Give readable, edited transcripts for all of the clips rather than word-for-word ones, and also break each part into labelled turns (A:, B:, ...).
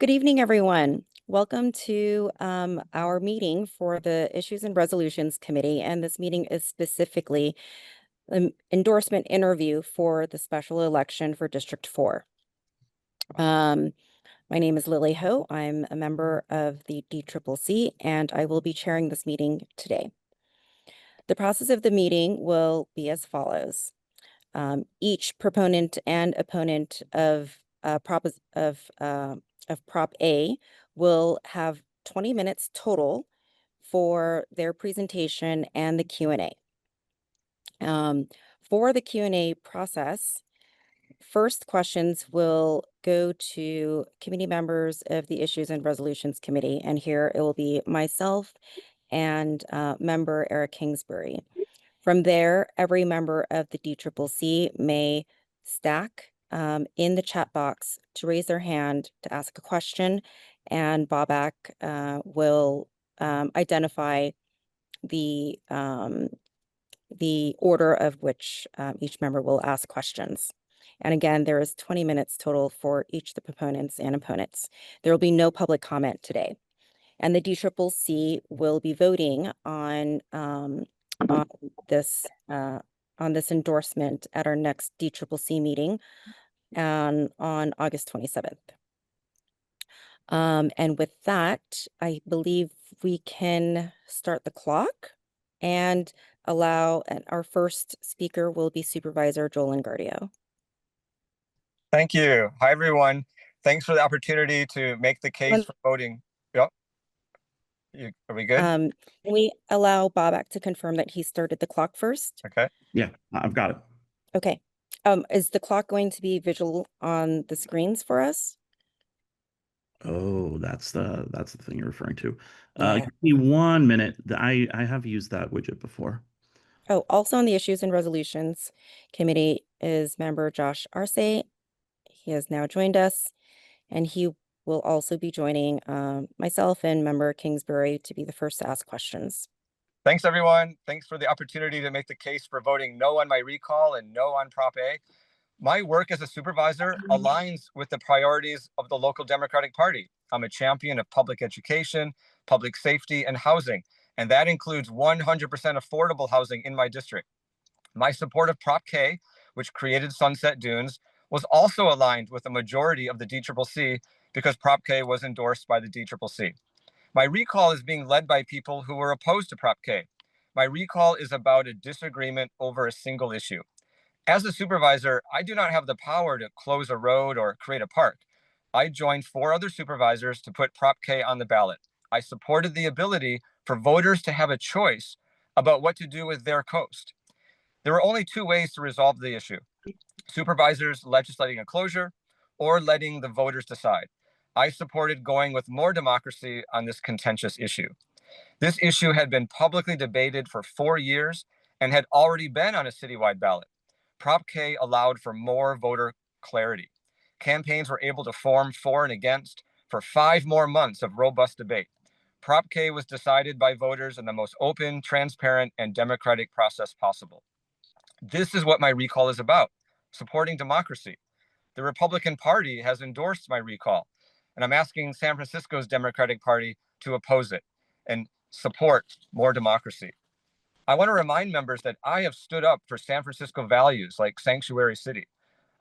A: Good evening, everyone. Welcome to our meeting for the Issues and Resolutions Committee, and this meeting is specifically an endorsement interview for the special election for District 4. My name is Lily Ho. I'm a member of the DCCC, and I will be chairing this meeting today. The process of the meeting will be as follows. Each proponent and opponent of Prop A will have 20 minutes total for their presentation and the Q&A. For the Q&A process, first questions will go to committee members of the Issues and Resolutions Committee, and here it will be myself and member Eric Kingsbury. From there, every member of the DCCC may stack in the chat box to raise their hand to ask a question, and Bobak will identify the order of which each member will ask questions. And again, there is 20 minutes total for each of the proponents and opponents. There will be no public comment today. And the DCCC will be voting on this endorsement at our next DCCC meeting on August 27th. And with that, I believe we can start the clock and allow, and our first speaker will be Supervisor Joel Engardio.
B: Thank you. Hi, everyone. Thanks for the opportunity to make the case for voting. Yep. Are we good?
A: Can we allow Bobak to confirm that he started the clock first?
B: Okay.
C: Yeah, I've got it.
A: Okay. Is the clock going to be visual on the screens for us?
C: Oh, that's the thing you're referring to.
A: Yeah.
C: Give me 1 minute. I have used that widget before.
A: Oh, also on the Issues and Resolutions Committee is member Josh Arce. He has now joined us, and he will also be joining myself and member Kingsbury to be the first to ask questions.
B: Thanks, everyone. Thanks for the opportunity to make the case for voting no on my recall and no on Prop A. My work as a supervisor aligns with the priorities of the local Democratic Party. I'm a champion of public education, public safety, and housing, and that includes 100% affordable housing in my district. My support of Prop K, which created Sunset Dunes, was also aligned with the majority of the DCCC because Prop K was endorsed by the DCCC. My recall is being led by people who were opposed to Prop K. My recall is about a disagreement over a single issue. As a supervisor, I do not have the power to close a road or create a park. I joined 4 other supervisors to put Prop K on the ballot. I supported the ability for voters to have a choice about what to do with their coast. There are only 2 ways to resolve the issue: supervisors legislating a closure or letting the voters decide. I supported going with more democracy on this contentious issue. This issue had been publicly debated for 4 years and had already been on a citywide ballot. Prop K allowed for more voter clarity. Campaigns were able to form for and against for 5 more months of robust debate. Prop K was decided by voters in the most open, transparent, and democratic process possible. This is what my recall is about: supporting democracy. The Republican Party has endorsed my recall, and I'm asking San Francisco's Democratic Party to oppose it and support more democracy. I want to remind members that I have stood up for San Francisco values like sanctuary city.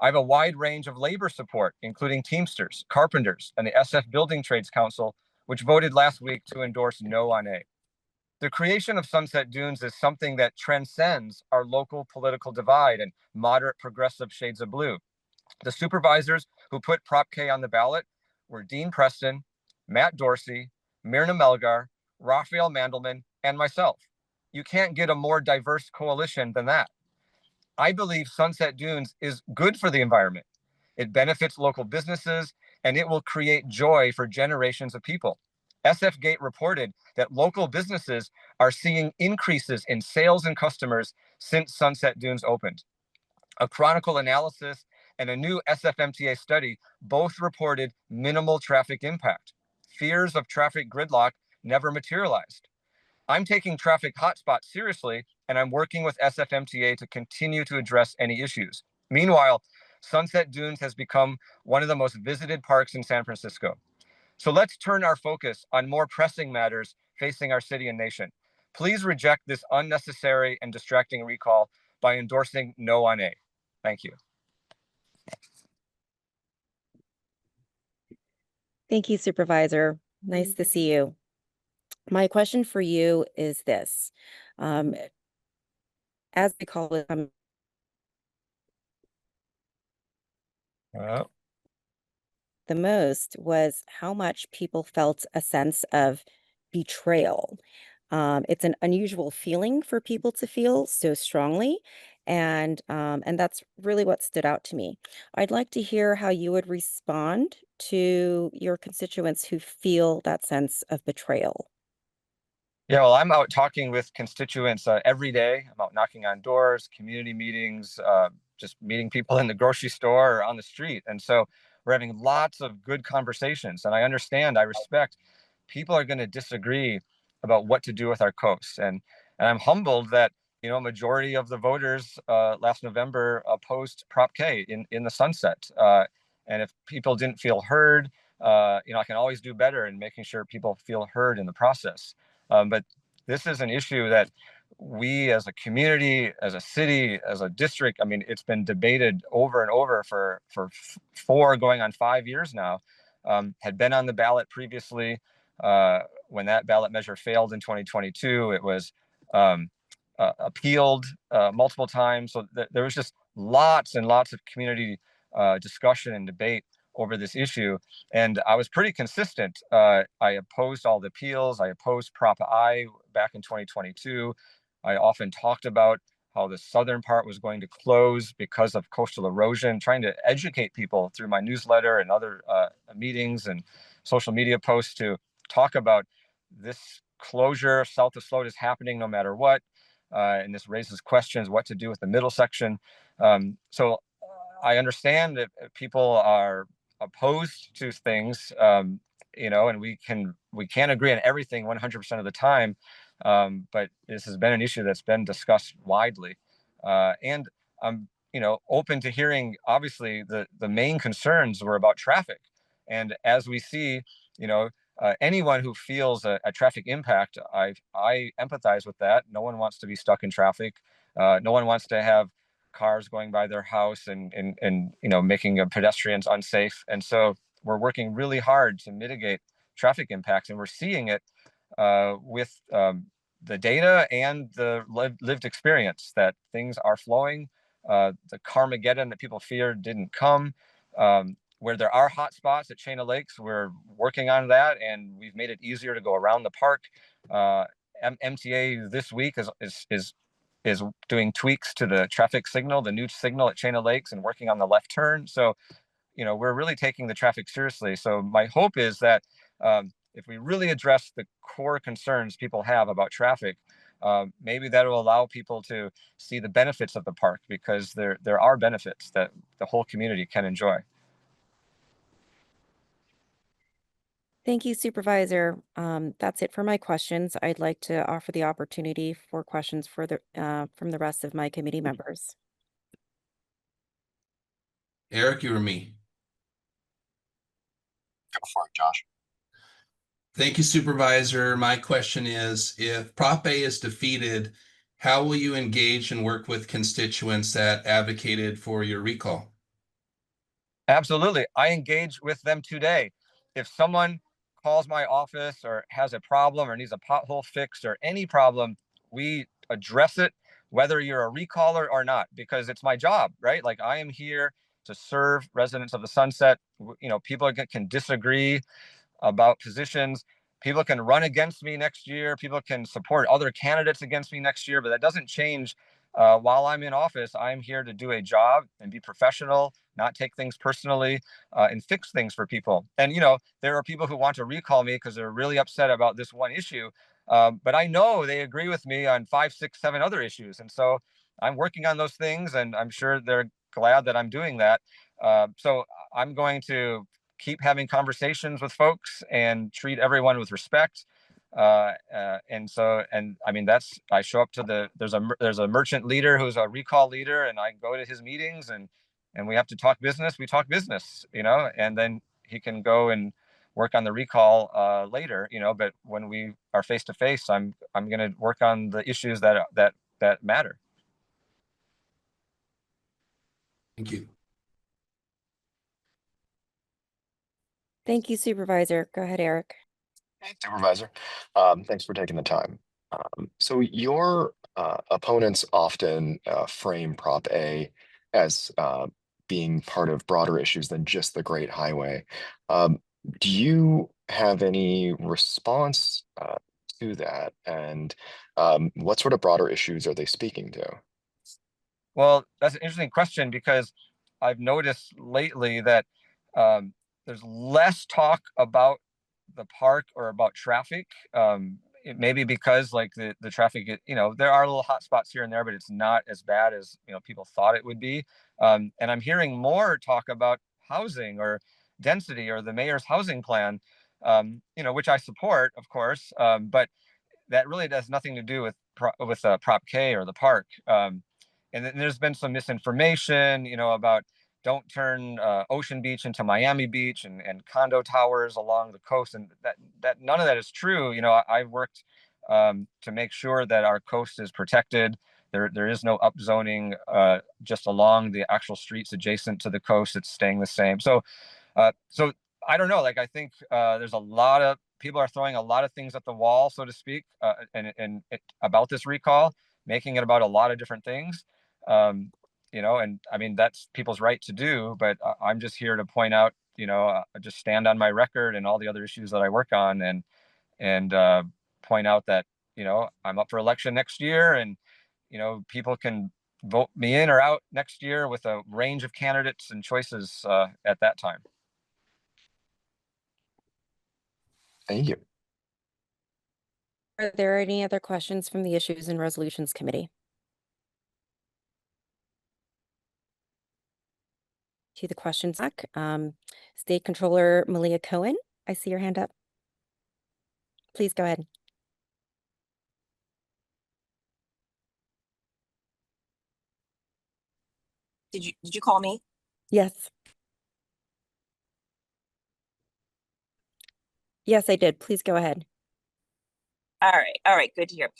B: I have a wide range of labor support, including Teamsters, carpenters, and the SF Building Trades Council, which voted last week to endorse no on A. The creation of Sunset Dunes is something that transcends our local political divide and moderate progressive shades of blue. The supervisors who put Prop K on the ballot were Dean Preston, Matt Dorsey, Myrna Melgar, Raphael Mandelman, and myself. You can't get a more diverse coalition than that. I believe Sunset Dunes is good for the environment. It benefits local businesses, and it will create joy for generations of people. SF Gate reported that local businesses are seeing increases in sales and customers since Sunset Dunes opened. A Chronicle analysis and a new SFMTA study both reported minimal traffic impact. Fears of traffic gridlock never materialized. I'm taking traffic hotspots seriously, and I'm working with SFMTA to continue to address any issues. Meanwhile, Sunset Dunes has become one of the most visited parks in San Francisco. So let's turn our focus on more pressing matters facing our city and nation. Please reject this unnecessary and distracting recall by endorsing no on A. Thank you.
A: Thank you, Supervisor. Nice to see you. My question for you is this. As they call it, the most was how much people felt a sense of betrayal. It's an unusual feeling for people to feel so strongly, and that's really what stood out to me. I'd like to hear how you would respond to your constituents who feel that sense of betrayal.
B: Yeah, well, I'm out talking with constituents every day. I'm out knocking on doors, community meetings, just meeting people in the grocery store or on the street. And so we're having lots of good conversations. And I understand, I respect people are going to disagree about what to do with our coast. And I'm humbled that, you know, a majority of the voters last November opposed Prop K in the sunset. And if people didn't feel heard, you know, I can always do better in making sure people feel heard in the process. But this is an issue that we as a community, as a city, as a district, I mean, it's been debated over and over for 4 going on 5 years now, had been on the ballot previously. When that ballot measure failed in 2022, it was appealed multiple times. So there was just lots and lots of community discussion and debate over this issue. And I was pretty consistent. I opposed all the appeals. I opposed Prop I back in 2022. I often talked about how the southern part was going to close because of coastal erosion, trying to educate people through my newsletter and other meetings and social media posts to talk about this closure south of Sloat is happening no matter what. And this raises questions what to do with the middle section. So I understand that people are opposed to things, you know, and we can't agree on everything 100% of the time. But this has been an issue that's been discussed widely. And I'm, you know, open to hearing, obviously, the main concerns were about traffic. And as we see, you know, anyone who feels a traffic impact, I empathize with that. No one wants to be stuck in traffic. No one wants to have cars going by their house and you know, making pedestrians unsafe. And so we're working really hard to mitigate traffic impacts, and we're seeing it with the data and the lived experience that things are flowing. The Carmageddon that people feared didn't come. Where there are hot spots at Chain of Lakes, we're working on that, and we've made it easier to go around the park. MTA this week is doing tweaks to the traffic signal, the new signal at Chain of Lakes, and working on the left turn. So, you know, we're really taking the traffic seriously. So my hope is that if we really address the core concerns people have about traffic, maybe that will allow people to see the benefits of the park, because there are benefits that the whole community can enjoy.
A: Thank you, Supervisor. That's it for my questions. I'd like to offer the opportunity for questions for from the rest of my committee members.
D: Eric, you or me?
E: Go for it, Josh.
D: Thank you, Supervisor. My question is, if Prop A is defeated, how will you engage and work with constituents that advocated for your recall?
B: Absolutely. I engage with them today. If someone calls my office or has a problem or needs a pothole fixed or any problem, we address it, whether you're a recaller or not, because it's my job, right? Like, I am here to serve residents of the Sunset. You know, people can disagree about positions. People can run against me next year. People can support other candidates against me next year, but that doesn't change. While I'm in office, I'm here to do a job and be professional, not take things personally, and fix things for people. And, you know, there are people who want to recall me because they're really upset about this one issue. But I know they agree with me on 5, 6, 7 other issues. And so I'm working on those things, and I'm sure they're glad that I'm doing that. So I'm going to keep having conversations with folks and treat everyone with respect. And I mean, I show up to there's a merchant leader who's a recall leader, and I go to his meetings, and we have to talk business. We talk business, you know, and then he can go and work on the recall later, but when we are face to face, I'm going to work on the issues that matter.
D: Thank you.
A: Thank you, Supervisor. Go ahead, Eric.
E: Hey, Supervisor, thanks for taking the time. So your opponents often frame Prop A as being part of broader issues than just the Great Highway. Do you have any response to that? And what sort of broader issues are they speaking to?
B: Well, that's an interesting question because I've noticed lately that there's less talk about the park or about traffic. Maybe because like the traffic, there are little hot spots here and there, but it's not as bad as people thought it would be. And I'm hearing more talk about housing or density or the mayor's housing plan, which I support, of course, but that really has nothing to do with Prop K or the park. And then there's been some misinformation, about don't turn Ocean Beach into Miami Beach and condo towers along the coast, and that none of that is true. I've worked to make sure that our coast is protected. There is no upzoning just along the actual streets adjacent to the coast. It's staying the same. So I don't know. Like I think there's a lot of people are throwing a lot of things at the wall, so to speak, and about this recall, making it about a lot of different things. And I mean that's people's right to do, but I'm just here to point out, just stand on my record and all the other issues that I work on, and point out that I'm up for election next year, and people can vote me in or out next year with a range of candidates and choices at that time.
E: Thank you.
A: Are there any other questions from the Issues and Resolutions Committee? To the questions back, State Controller Malia Cohen, I see your hand up. Please go ahead.
F: Did you call me?
A: Yes. Yes, I did. Please go ahead.
F: All right, good to hear.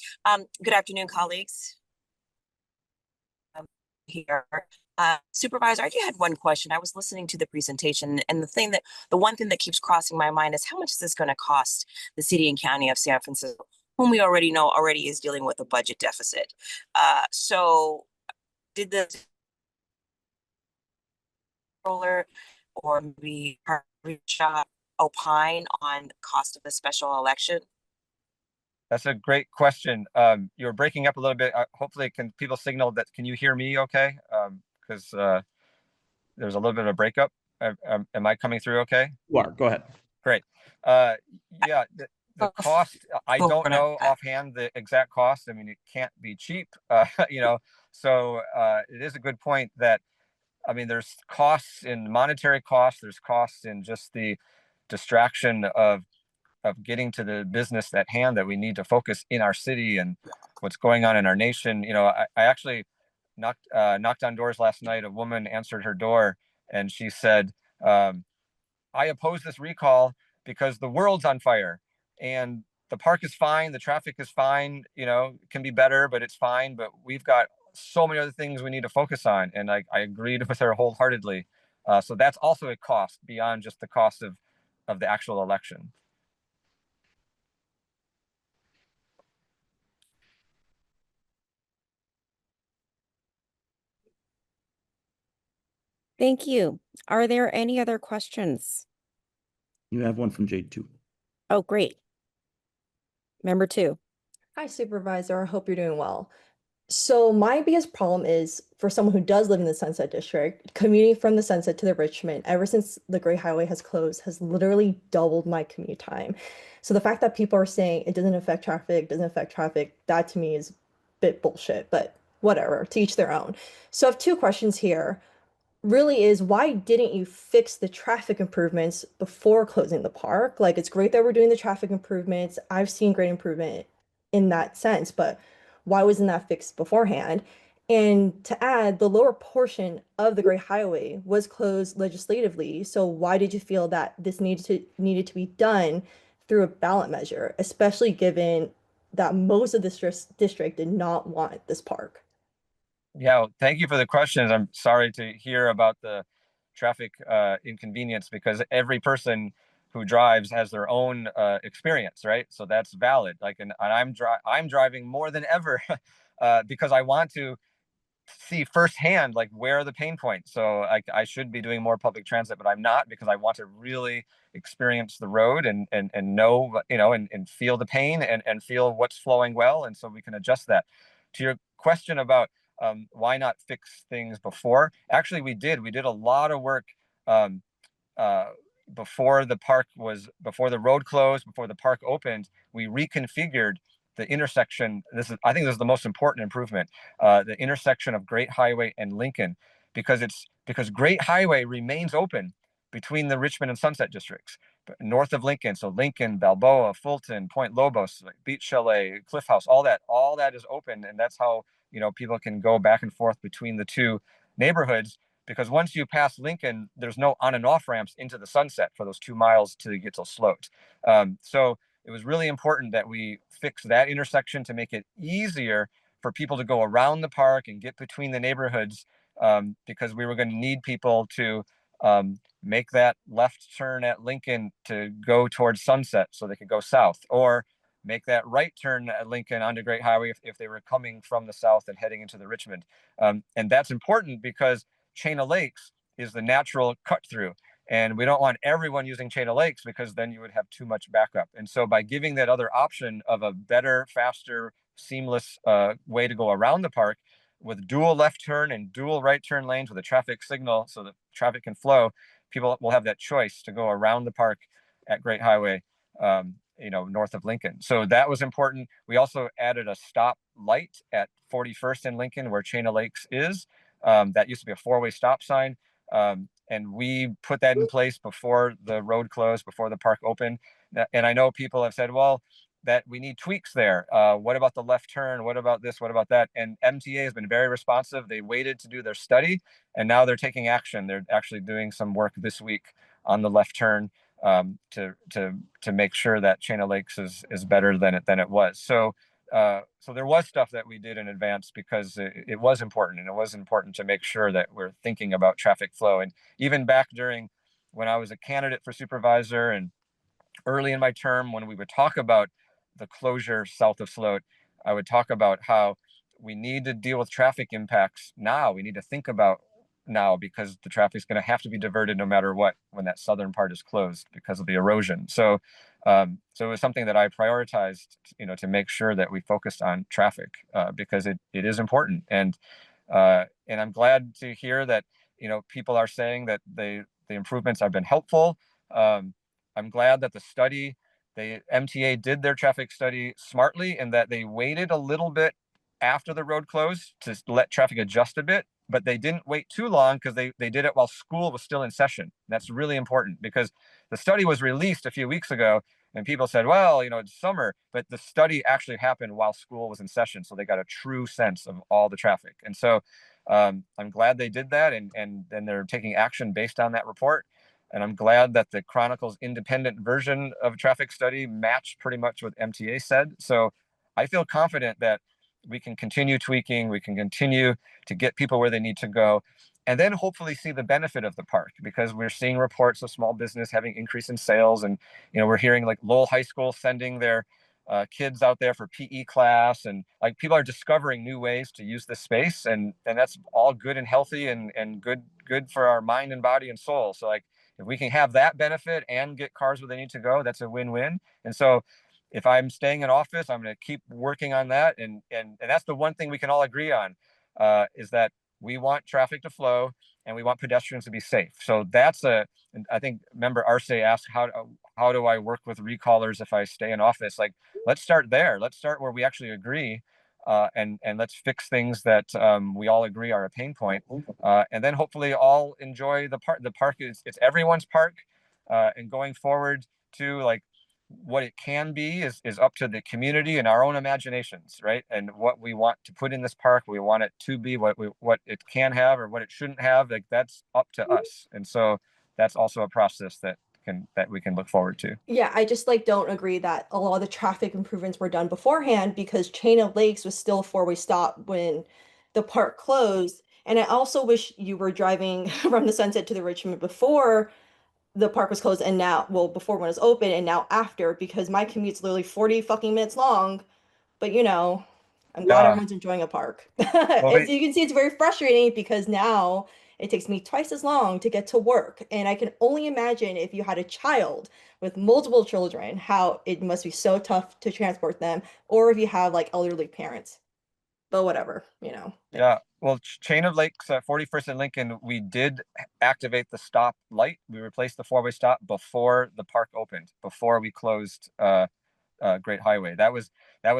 F: Good afternoon, colleagues. Here. Supervisor, I do had one question. I was listening to the presentation, and the one thing that keeps crossing my mind is how much is this going to cost the city and county of San Francisco, whom we already know is dealing with a budget deficit. So did the controller or maybe opine on the cost of a special election?
B: That's a great question. You're breaking up a little bit. Hopefully, can people signal that? Can you hear me okay? Because there's a little bit of a breakup. Am I coming through okay?
C: You are. Go ahead.
B: Great. Yeah, the cost, I don't know offhand the exact cost. I mean, it can't be cheap, so it is a good point that, I mean, there's costs in monetary costs, there's costs in just the distraction of getting to the business at hand that we need to focus in our city and what's going on in our nation. I actually knocked on doors last night. A woman answered her door and she said, I oppose this recall because the world's on fire and the park is fine. The traffic is fine, it can be better, but it's fine. But we've got so many other things we need to focus on. And I agreed with her wholeheartedly. So that's also a cost beyond just the cost of the actual election.
A: Thank you. Are there any other questions?
C: You have one from Jade too.
A: Oh, great. Member 2.
G: Hi, Supervisor. I hope you're doing well. So my biggest problem is for someone who does live in the Sunset District, commuting from the Sunset to the Richmond, ever since the Great Highway has closed, has literally doubled my commute time. So the fact that people are saying it doesn't affect traffic, that to me is a bit bullshit, but whatever, to each their own. So I have 2 questions here. Really is, why didn't you fix the traffic improvements before closing the park? Like, it's great that we're doing the traffic improvements. I've seen great improvement in that sense, but why wasn't that fixed beforehand? And to add, the lower portion of the Great Highway was closed legislatively. So why did you feel that this needed to be done through a ballot measure, especially given that most of this district did not want this park?
B: Yeah, thank you for the questions. I'm sorry to hear about the traffic inconvenience, because every person who drives has their own experience, right? So that's valid. Like, and I'm driving more than ever because I want to see firsthand like where are the pain points. So I should be doing more public transit, but I'm not, because I want to really experience the road and know, and feel the pain and feel what's flowing well, and so we can adjust that. To your question about why not fix things before, actually we did a lot of work um, uh, before the road closed, before the park opened. We reconfigured the intersection. I think this is the most important improvement, the intersection of Great Highway and Lincoln, because Great Highway remains open between the Richmond and Sunset districts, north of Lincoln. So Lincoln, Balboa, Fulton, Point Lobos, Beach Chalet, Cliff House, all that is open, and that's how people can go back and forth between the two neighborhoods. Because once you pass Lincoln, there's no on and off ramps into the Sunset for those 2 miles till you get to Sloat. So it was really important that we fix that intersection to make it easier for people to go around the park and get between the neighborhoods, because we were going to need people to make that left turn at Lincoln to go towards Sunset so they could go south, or make that right turn at Lincoln onto Great Highway if they were coming from the south and heading into the Richmond. And that's important because Chain of Lakes is the natural cut through. And we don't want everyone using Chain of Lakes, because then you would have too much backup. And so by giving that other option of a better, faster, seamless way to go around the park with dual left turn and dual right turn lanes with a traffic signal so that traffic can flow, people will have that choice to go around the park at Great Highway, north of Lincoln. So that was important. We also added a stop light at 41st and Lincoln, where Chain of Lakes is. That used to be a four-way stop sign. And we put that in place before the road closed, before the park opened. And I know people have said, well, that we need tweaks there. What about the left turn? What about this? What about that? And MTA has been very responsive. They waited to do their study, and now they're taking action. They're actually doing some work this week on the left turn, to make sure that Chain of Lakes is better than it was. So there was stuff that we did in advance because it was important, and it was important to make sure that we're thinking about traffic flow. And even back during when I was a candidate for supervisor and early in my term, when we would talk about the closure south of Sloat, I would talk about how we need to deal with traffic impacts now. We need to think about now, because the traffic's going to have to be diverted no matter what when that southern part is closed because of the erosion. So it was something that I prioritized, to make sure that we focused on traffic, because it is important. And I'm glad to hear that, people are saying that the improvements have been helpful. I'm glad that the MTA did their traffic study smartly, and that they waited a little bit after the road closed to let traffic adjust a bit, but they didn't wait too long, because they did it while school was still in session. That's really important, because the study was released a few weeks ago and people said, well, it's summer, but the study actually happened while school was in session. So they got a true sense of all the traffic. And so I'm glad they did that, and then they're taking action based on that report. And I'm glad that the Chronicle's independent version of a traffic study matched pretty much what MTA said. So I feel confident that we can continue tweaking, we can continue to get people where they need to go, and then hopefully see the benefit of the park, because we're seeing reports of small business having increase in sales. And, we're hearing like Lowell High School sending their kids out there for PE class, and like people are discovering new ways to use this space, and that's all good and healthy and good for our mind and body and soul. So like, if we can have that benefit and get cars where they need to go, that's a win-win. And so if I'm staying in office, I'm going to keep working on that. And that's the one thing we can all agree on, is that we want traffic to flow and we want pedestrians to be safe. So I think member Arce asked, how do I work with recallers if I stay in office? Like, let's start there. Let's start where we actually agree. And let's fix things that we all agree are a pain point, and then hopefully all enjoy the park. The park it's everyone's park, and going forward to like, what it can be is up to the community and our own imaginations, right? And what we want to put in this park, we want it to be, what it can have or what it shouldn't have, like that's up to us. And so that's also a process that we can look forward to.
G: Yeah, I just like don't agree that a lot of the traffic improvements were done beforehand because Chain of Lakes was still a four-way stop when the park closed. And I also wish you were driving from the Sunset to the Richmond before the park was closed and now, well, before when it was open and now after, because my commute's literally 40 fucking minutes long. But you know, I'm glad
B: Yeah.
G: everyone's enjoying a park.
B: Well,
G: As you can see, it's very frustrating because now it takes me twice as long to get to work. And I can only imagine if you had a child with multiple children, how it must be so tough to transport them, or if you have like elderly parents. But whatever, you know.
B: yeah. Well, Chain of Lakes, 41st and Lincoln, we did activate the stop light. We replaced the four-way stop before the park opened, before we closed Great Highway. That was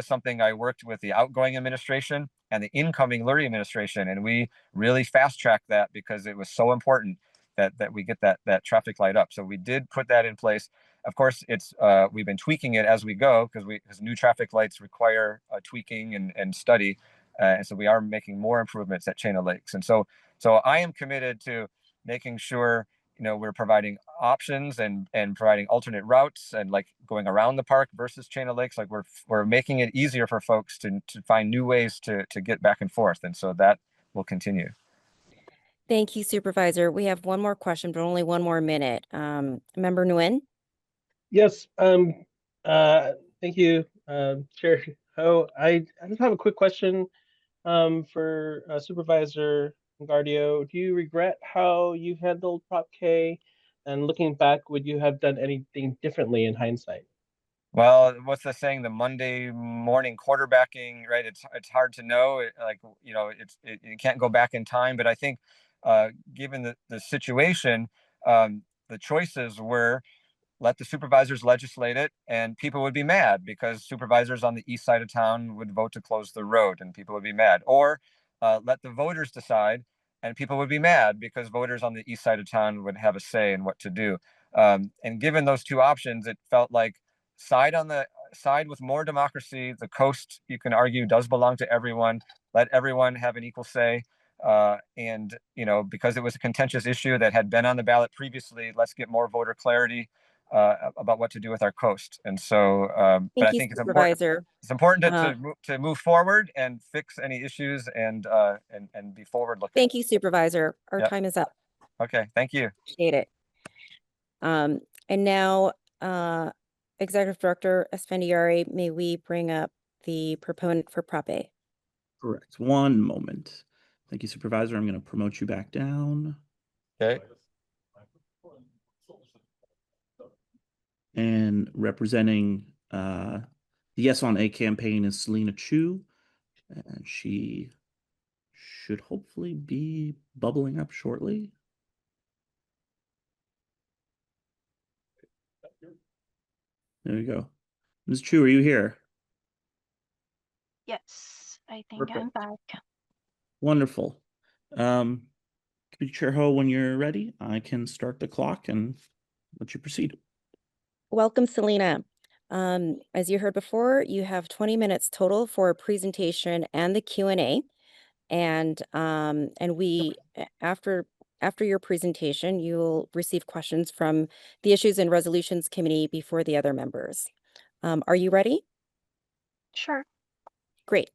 B: something I worked with the outgoing administration and the incoming Lurie administration, and we really fast-tracked that because it was so important that we get that traffic light up. So we did put that in place. Of course, it's we've been tweaking it as we go because new traffic lights require tweaking and study, and so we are making more improvements at Chain of Lakes. And so I am committed to making sure we're providing options and providing alternate routes and like going around the park versus Chain of Lakes. Like we're making it easier for folks to find new ways to get back and forth. And so that will continue.
A: Thank you, Supervisor. We have one more question, but only one more minute. Member Nguyen?
H: Yes, thank you, Chair Ho. I just have a quick question for Supervisor Guardio. Do you regret how you handled Prop K? And looking back, would you have done anything differently in hindsight?
B: Well, what's the saying? The Monday morning quarterbacking, right? It's hard to know. You can't go back in time. But I think, given the situation, the choices were let the supervisors legislate it, and people would be mad because supervisors on the east side of town would vote to close the road, and people would be mad. Or let the voters decide, and people would be mad because voters on the east side of town would have a say in what to do. And given those two options, it felt like side with more democracy. The coast, you can argue, does belong to everyone. Let everyone have an equal say. And because it was a contentious issue that had been on the ballot previously, let's get more voter clarity about what to do with our coast. And so, but I think it's important to move forward and fix any issues and be forward looking.
A: Thank you, Supervisor. Our time is up.
B: Okay, thank you.
A: Appreciate it. And now, Executive Director Esfandiari, may we bring up the proponent for Prop A?
C: Correct. One moment. Thank you, Supervisor. I'm going to promote you back down.
B: Okay.
C: And representing the Yes on A campaign is Selena Chu, and she should hopefully be bubbling up shortly. There you go. Ms. Chu, are you here?
I: Yes, I think
C: Perfect.
I: I'm back.
C: Wonderful. Chair Ho, when you're ready, I can start the clock and let you proceed.
A: Welcome, Selena. As you heard before, you have 20 minutes total for a presentation and the Q&A. And we, after your presentation, you'll receive questions from the Issues and Resolutions Committee before the other members. Are you ready?
I: Sure.
A: Great.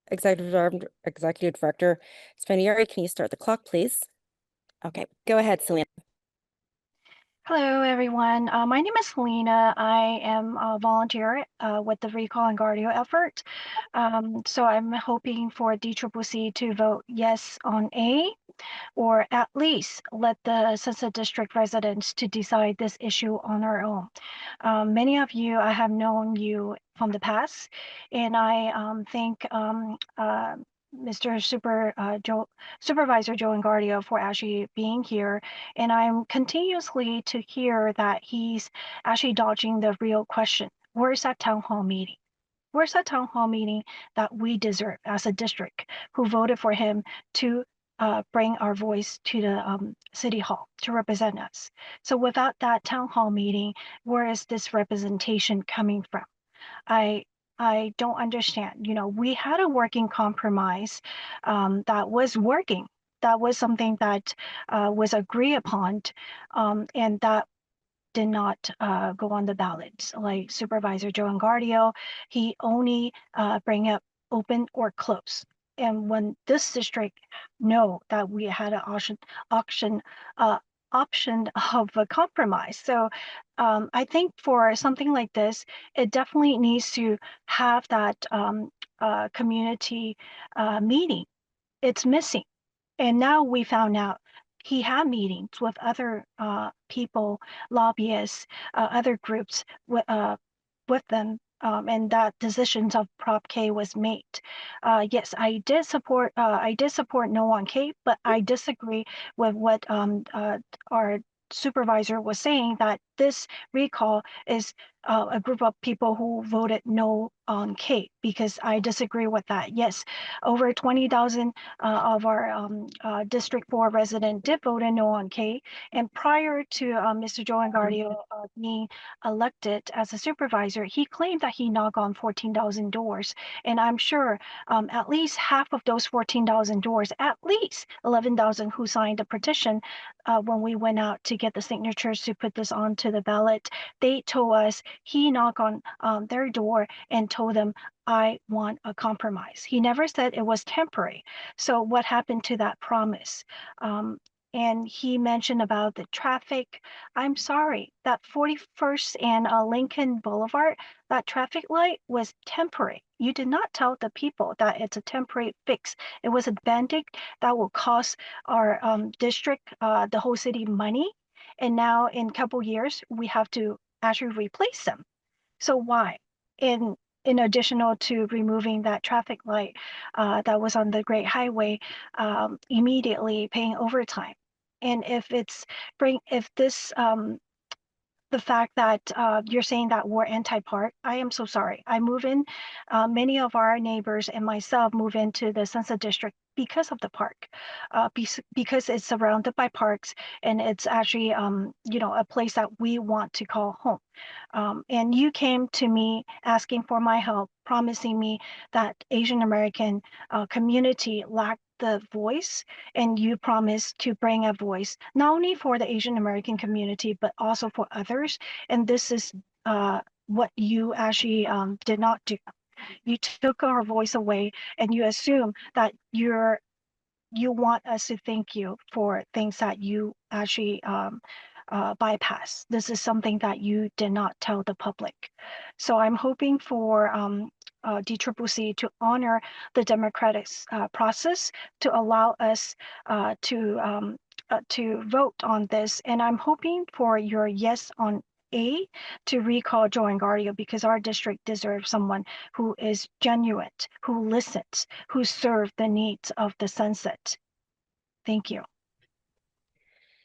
A: Executive Director Esfandiari, can you start the clock, please? Okay, go ahead, Selena.
I: Hello, everyone. My name is Selena. I am a volunteer with the Recall and Guardio effort. So I'm hoping for DCCC to vote yes on A, or at least let the Sunset District residents to decide this issue on our own. Many of you, I have known you from the past, and I thank Mr. Supervisor Joe Engardio for actually being here. And I'm continuously to hear that he's actually dodging the real question. Where's that town hall meeting? Where's that town hall meeting that we deserve as a district who voted for him to bring our voice to the city hall to represent us. So without that town hall meeting, where is this representation coming from? I don't understand. You know, we had a working compromise that was working. That was something that was agreed upon, and that did not go on the ballot. Like Supervisor Joe Engardio, he only bring up open or close. And when this district know that we had an auction option of a compromise. So I think for something like this, it definitely needs to have that community meeting. It's missing. And now we found out he had meetings with other people, lobbyists, other groups with them, and that decisions of Prop K was made. Yes, I did support. I did support no on K, but I disagree with what our supervisor was saying, that this recall is a group of people who voted no on K, because I disagree with that. Yes, over 20,000 of our District 4 resident did vote no on K. And prior to Mr. Joe Engardio being elected as a supervisor, he claimed that he knocked on 14,000 doors. And I'm sure at least half of those 14,000 doors, at least 11,000 who signed the petition when we went out to get the signatures to put this onto the ballot, they told us he knocked on their door and told them, I want a compromise. He never said it was temporary. So what happened to that promise? And he mentioned about the traffic. I'm sorry, that 41st and Lincoln Boulevard, that traffic light was temporary. You did not tell the people that it's a temporary fix. It was a bandit that will cost our district, the whole city, money. And now in a couple years, we have to actually replace them. So why? In additional to removing that traffic light that was on the Great Highway, immediately paying overtime. And if this the fact that you're saying that we're anti-park, I am so sorry. I move in, many of our neighbors and myself move into the Sunset District because of the park, because it's surrounded by parks, and it's actually, a place that we want to call home. And you came to me asking for my help, promising me that Asian American community lacked the voice, and you promised to bring a voice not only for the Asian American community but also for others. And this is what you actually did not do. You took our voice away, and you assume that you want us to thank you for things that you actually bypass. This is something that you did not tell the public. So I'm hoping for DCCC to honor the democratic process to allow us to vote on this. And I'm hoping for your yes on A to recall Joe Engardio, because our district deserves someone who is genuine, who listens, who serves the needs of the Sunset. Thank you.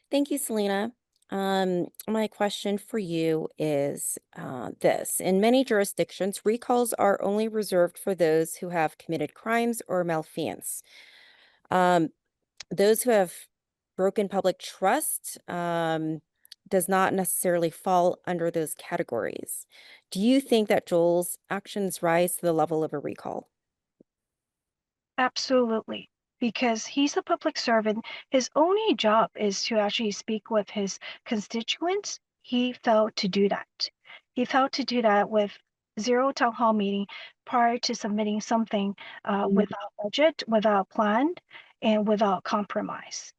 A: Thank you, Selena. My question for you is this. In many jurisdictions, recalls are only reserved for those who have committed crimes or malfeasance. Those who have broken public trust does not necessarily fall under those categories. Do you think that Joel's actions rise to the level of a recall?
I: Absolutely. Because he's a public servant, his only job is to actually speak with his constituents. He failed to do that. He failed to do that with zero town hall meeting prior to submitting something without budget, without plan, and without compromise.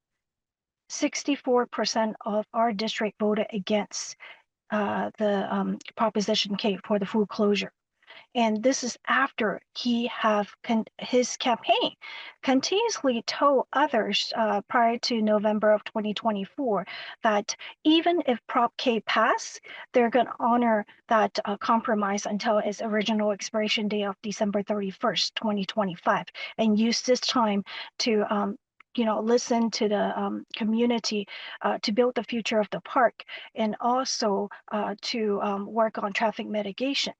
I: 64% of our district voted against the Proposition K for the food closure. And this is after he have his campaign continuously told others prior to November of 2024 that even if Prop K pass, they're going to honor that compromise until its original expiration date of December 31st, 2025, and use this time to listen to the community to build the future of the park, and also to work on traffic mitigation.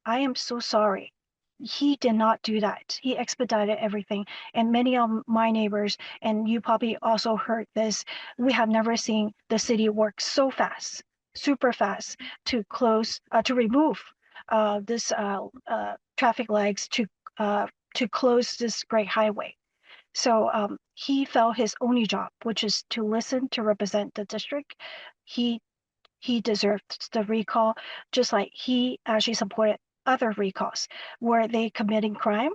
I: I am so sorry. He did not do that. He expedited everything. And many of my neighbors, and you probably also heard this, we have never seen the city work so fast, super fast, to close, to remove this traffic lights, to close this great highway. So he felt his only job, which is to listen, to represent the district. He deserved the recall, just like he actually supported other recalls. Were they committing crime?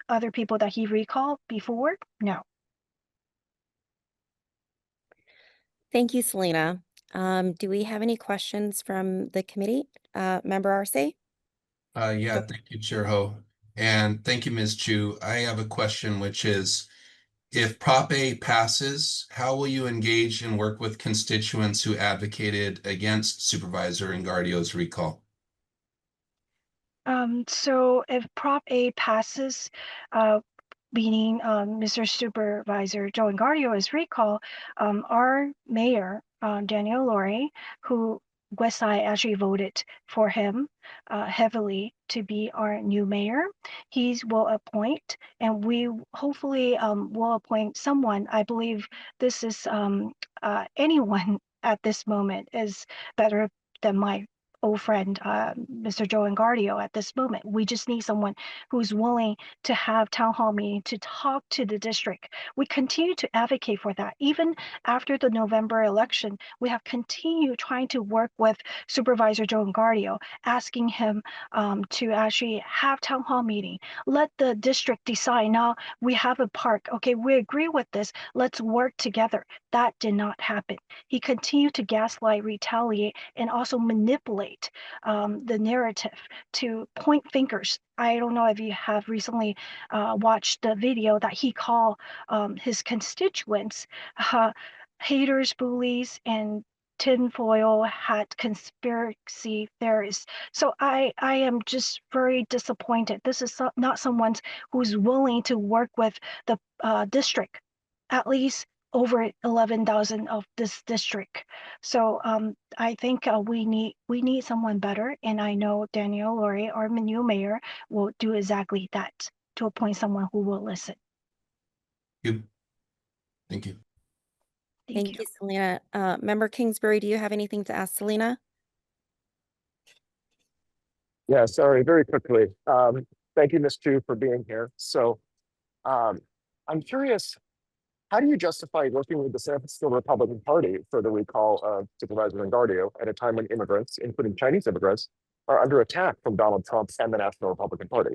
I: Other people that he recalled before? No.
A: Thank you, Selena. Do we have any questions from the committee? Member Arce?
D: Yeah, thank you, Chair Ho. And thank you, Ms. Chu. I have a question, which is, if Prop A passes, how will you engage and work with constituents who advocated against Supervisor Engardio's recall?
I: So if Prop A passes, meaning Mr. Supervisor Joe Engardio is recall, our mayor, Daniel Lori, who Westside actually voted for him heavily to be our new mayor. He will appoint, and we hopefully will appoint someone. I believe this is anyone at this moment is better than my old friend, Mr. Joe Engardio at this moment. We just need someone who's willing to have town hall meeting to talk to the district. We continue to advocate for that. Even after the November election, we have continued trying to work with Supervisor Joe Engardio, asking him to actually have town hall meeting. Let the district decide. Now we have a park. Okay, we agree with this. Let's work together. That did not happen. He continued to gaslight, retaliate, and also manipulate the narrative to point fingers. I don't know if you have recently watched the video that he called his constituents haters, bullies, and tinfoil hat conspiracy theorists. So I am just very disappointed. This is not someone who's willing to work with the district, at least over 11,000 of this district. So I think we need someone better, and I know Daniel Lori, our new mayor, will do exactly that, to appoint someone who will listen.
D: Thank you.
A: Thank you, Selena. Member Kingsbury, do you have anything to ask Selena?
E: Yeah, sorry, very quickly. Thank you, Ms. Chu, for being here. So I'm curious, how do you justify working with the San Francisco Republican Party for the recall of Supervisor Engardio at a time when immigrants, including Chinese immigrants, are under attack from Donald Trump and the National Republican Party?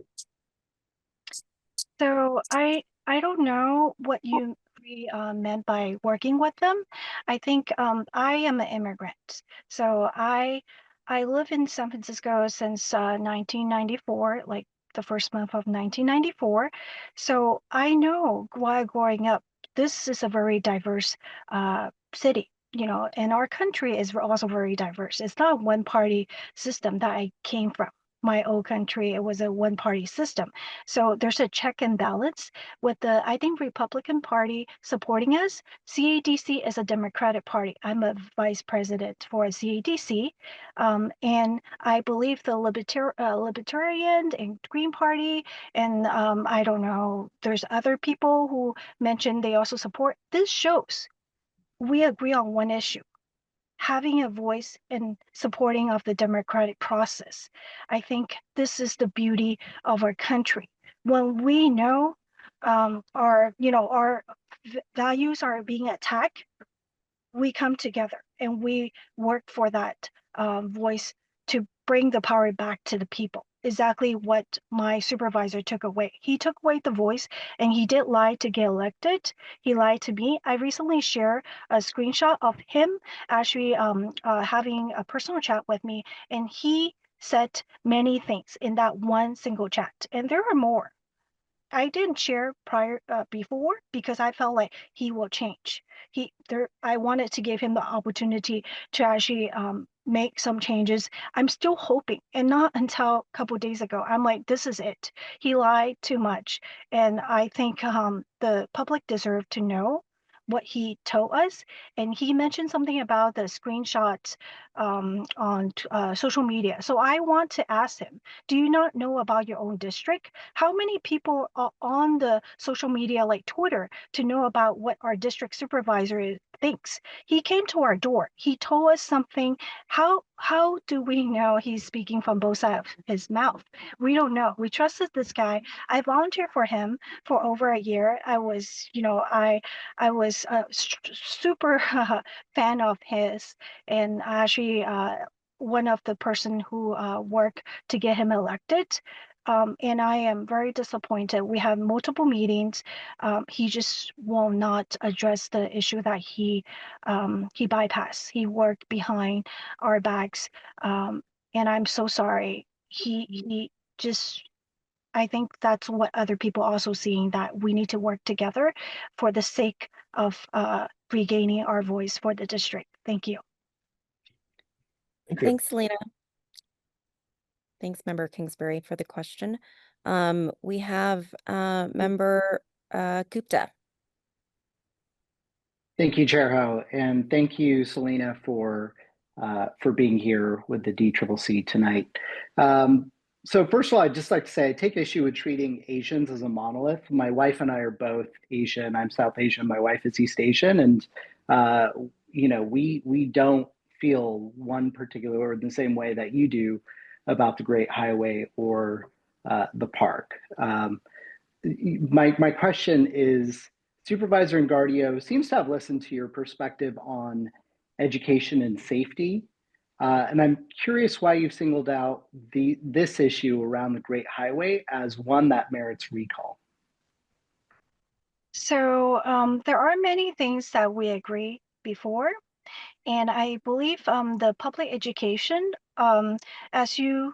I: So I don't know what you meant by working with them. I think I am an immigrant, so I live in San Francisco since 1994, like the first month of 1994. So I know while growing up, this is a very diverse city. You know, and our country is also very diverse. It's not one party system that I came from. My old country, it was a one party system. So there's a check and balance with the, I think, Republican Party supporting us. CADC is a Democratic Party. I'm a vice president for CADC. And I believe the Libertarian and Green Party, and I don't know, there's other people who mentioned they also support. This shows we agree on one issue, having a voice and supporting of the democratic process. I think this is the beauty of our country. When we know our values are being attacked, we come together and we work for that voice to bring the power back to the people. Exactly what my supervisor took away. He took away the voice, and he did lie to get elected. He lied to me. I recently shared a screenshot of him actually having a personal chat with me, and he said many things in that one single chat. And there are more. I didn't share before because I felt like he will change. I wanted to give him the opportunity to actually make some changes. I'm still hoping, and not until a couple of days ago. I'm like, this is it. He lied too much, and I think the public deserve to know what he told us. And he mentioned something about the screenshots on social media. So I want to ask him, do you not know about your own district? How many people are on the social media like Twitter to know about what our district supervisor thinks? He came to our door. He told us something. How do we know he's speaking from both sides of his mouth? We don't know. We trusted this guy. I volunteered for him for over a year. I was, I was a super fan of his, and actually one of the person who worked to get him elected. And I am very disappointed. We have multiple meetings. He just will not address the issue that he bypassed. He worked behind our backs, and I'm so sorry. He just, I think that's what other people also seeing, that we need to work together for the sake of regaining our voice for the district. Thank you.
E: Thank you.
A: Thanks, Selena. Thanks, Member Kingsbury, for the question. We have Member Gupta.
J: Thank you, Chair Ho, and thank you, Selena, for being here with the DCCC tonight. So first of all, I'd just like to say I take issue with treating Asians as a monolith. My wife and I are both Asian. I'm South Asian. My wife is East Asian, and we don't feel one particular or the same way that you do about the Great Highway or the park. My question is, Supervisor Engardio seems to have listened to your perspective on education and safety. And I'm curious why you've singled out this issue around the Great Highway as one that merits recall.
I: So there are many things that we agree before. And I believe the public education, as you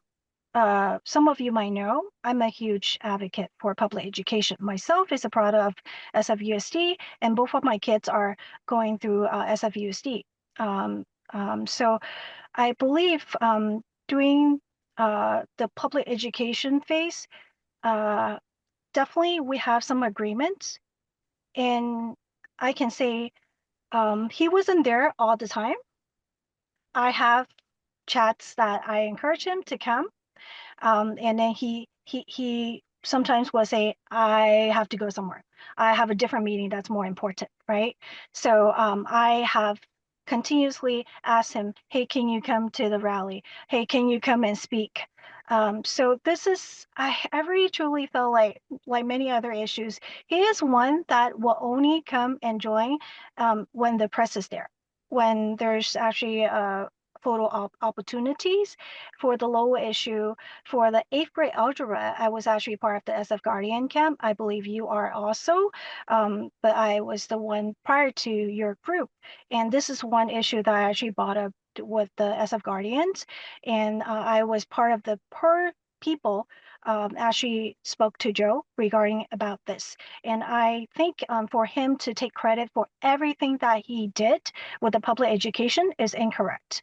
I: some of you might know, I'm a huge advocate for public education. Myself is a product of SFUSD, and both of my kids are going through SFUSD. So I believe doing the public education phase, definitely we have some agreements. And I can say he wasn't there all the time. I have chats that I encourage him to come. And then he sometimes will say, I have to go somewhere. I have a different meeting that's more important, right? So I have continuously asked him, hey, can you come to the rally? Hey, can you come and speak? So this is, I really truly feel like many other issues, he is one that will only come and join when the press is there, when there's actually photo opportunities. For the lower issue, for the 8th grade algebra, I was actually part of the SF Guardian camp. I believe you are also, but I was the one prior to your group. And this is one issue that I actually brought up with the SF Guardians. And I was part of the people actually spoke to Joe regarding about this. And I think for him to take credit for everything that he did with the public education is incorrect.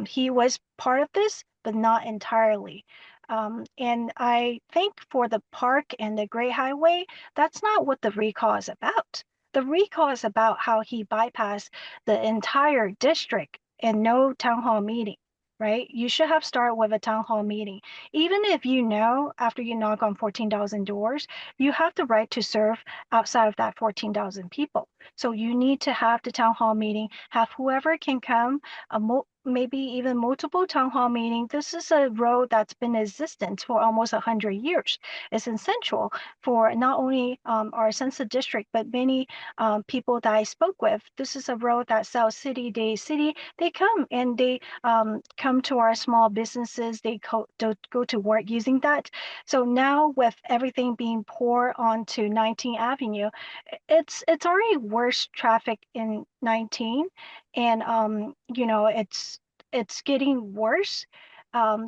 I: He was part of this, but not entirely. And I think for the park and the Great Highway, that's not what the recall is about. The recall is about how he bypassed the entire district and no town hall meeting, right? You should have started with a town hall meeting. Even if you know after you knock on 14,000 doors, you have the right to serve outside of that 14,000 people. So you need to have the town hall meeting, have whoever can come, maybe even multiple town hall meetings. This is a road that's been in existence for almost 100 years. It's essential for not only our census district, but many people that I spoke with. This is a road that South City, they come and they come to our small businesses. They go to work using that. So now with everything being poured onto 19th Avenue, it's already worse traffic in 19, and it's getting worse.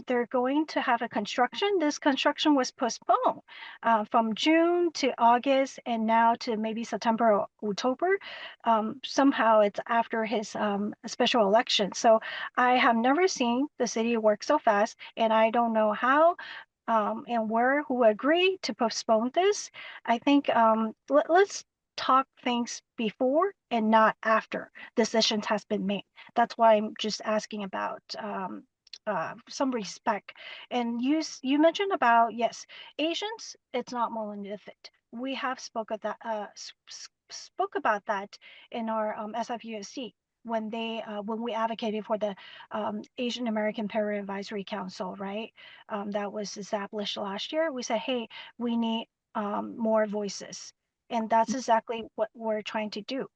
I: They're going to have a construction. This construction was postponed from June to August, and now to maybe September or October. Somehow it's after his special election. So I have never seen the city work so fast, and I don't know how and where who agree to postpone this. I think let's talk things before and not after decisions has been made. That's why I'm just asking about some respect. And you mentioned about, yes, Asians, it's not monolithic. We have spoke of that spoke about that in our SFUSC when we advocated for the Asian American Parent Advisory Council, right? That was established last year. We said, hey, we need more voices, and that's exactly what we're trying to do.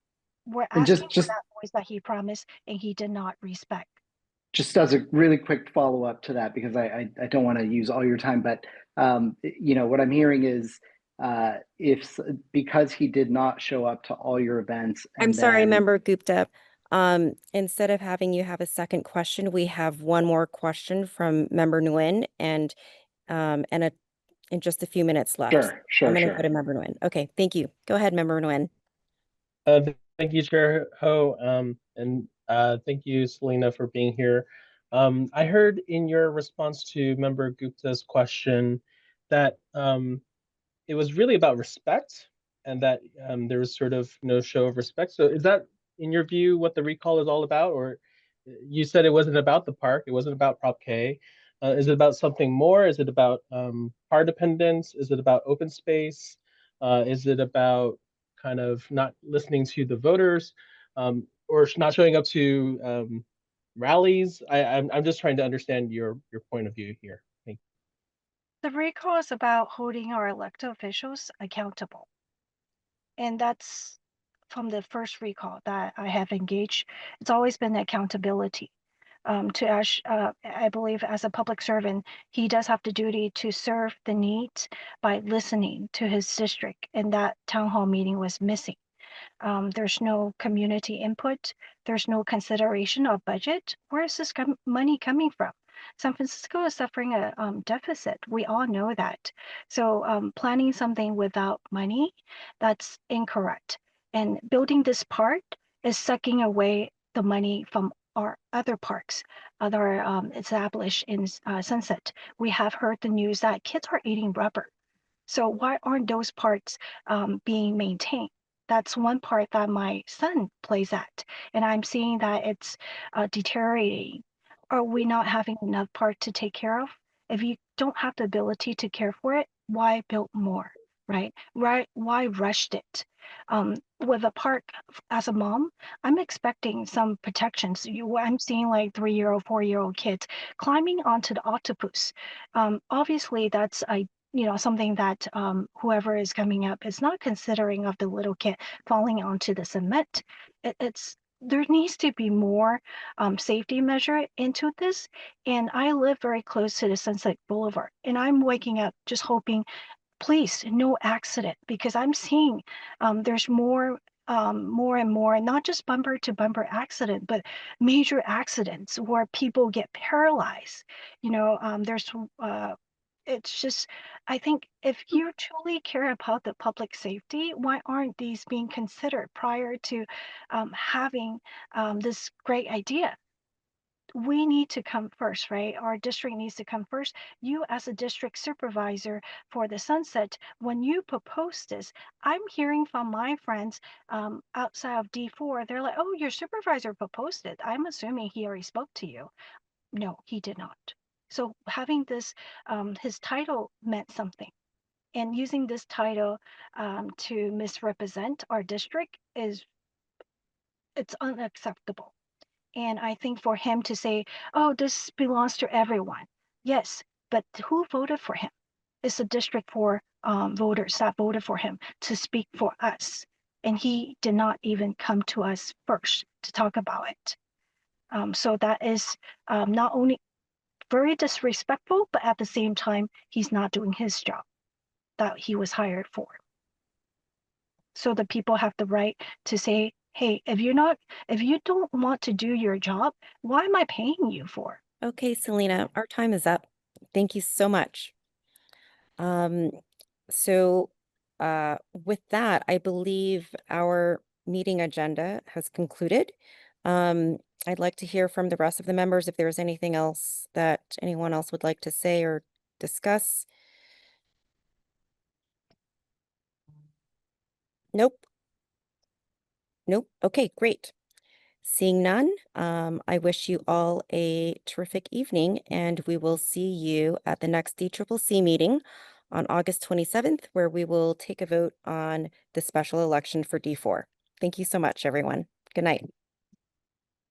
I: We're
J: And
I: asking for that voice that he promised and he did not respect.
J: just as a really quick follow up to that, because I don't want to use all your time, but what I'm hearing is because he did not show up to all your events,
A: I'm
J: and
A: sorry,
J: then
A: Member Gupta. Instead of having you have a second question, we have one more question from Member Nguyen and in just a few minutes left.
J: Sure,
A: I'm going to go to Member Nguyen. Okay, thank you. Go ahead, Member Nguyen.
H: Thank you, Chair Ho, and thank you, Selena, for being here. I heard in your response to Member Gupta's question that it was really about respect, and that there was sort of no show of respect. So is that, in your view, what the recall is all about? Or you said it wasn't about the park, it wasn't about Prop K. Is it about something more? Is it about car dependence? Is it about open space? Is it about kind of not listening to the voters, or not showing up to rallies? I'm just trying to understand your point of view here. Thank you.
I: The recall is about holding our elected officials accountable. And that's from the first recall that I have engaged. It's always been accountability. To Ash, I believe as a public servant, he does have the duty to serve the needs by listening to his district, and that town hall meeting was missing. There's no community input. There's no consideration of budget. Where is this money coming from? San Francisco is suffering a deficit. We all know that. So planning something without money, that's incorrect. And building this park is sucking away the money from our other parks, other established in Sunset. We have heard the news that kids are eating rubber. So why aren't those parts being maintained? That's one part that my son plays at, and I'm seeing that it's deteriorating. Are we not having enough part to take care of? If you don't have the ability to care for it, why build more, right? Why rushed it? With a park, as a mom, I'm expecting some protections. I'm seeing like 3-year-old, 4-year-old kids climbing onto the octopus. Obviously, that's a something that whoever is coming up is not considering of the little kid falling onto the cement. There needs to be more safety measure into this. And I live very close to the Sunset Boulevard, and I'm waking up just hoping, please, no accident, because I'm seeing there's more and more, not just bumper to bumper accident, but major accidents where people get paralyzed. There's it's just, I think if you truly care about the public safety, why aren't these being considered prior to having this great idea? We need to come first, right? Our district needs to come first. You, as a district supervisor for the Sunset, when you propose this, I'm hearing from my friends outside of D4, they're like, oh, your supervisor proposed it. I'm assuming he already spoke to you. No, he did not. So having this, his title meant something. And using this title to misrepresent our district it's unacceptable. And I think for him to say, oh, this belongs to everyone. Yes, but who voted for him? It's a district for voters that voted for him to speak for us. And he did not even come to us first to talk about it. So that is not only very disrespectful, but at the same time, he's not doing his job that he was hired for. So the people have the right to say, hey, if you don't want to do your job, why am I paying you for?
A: Okay, Selena, our time is up. Thank you so much. So with that, I believe our meeting agenda has concluded. I'd like to hear from the rest of the members if there's anything else that anyone else would like to say or discuss. Nope. Nope. Okay, great. Seeing none, I wish you all a terrific evening, and we will see you at the next DCCC meeting on August 27th, where we will take a vote on the special election for D4. Thank you so much, everyone. Good night.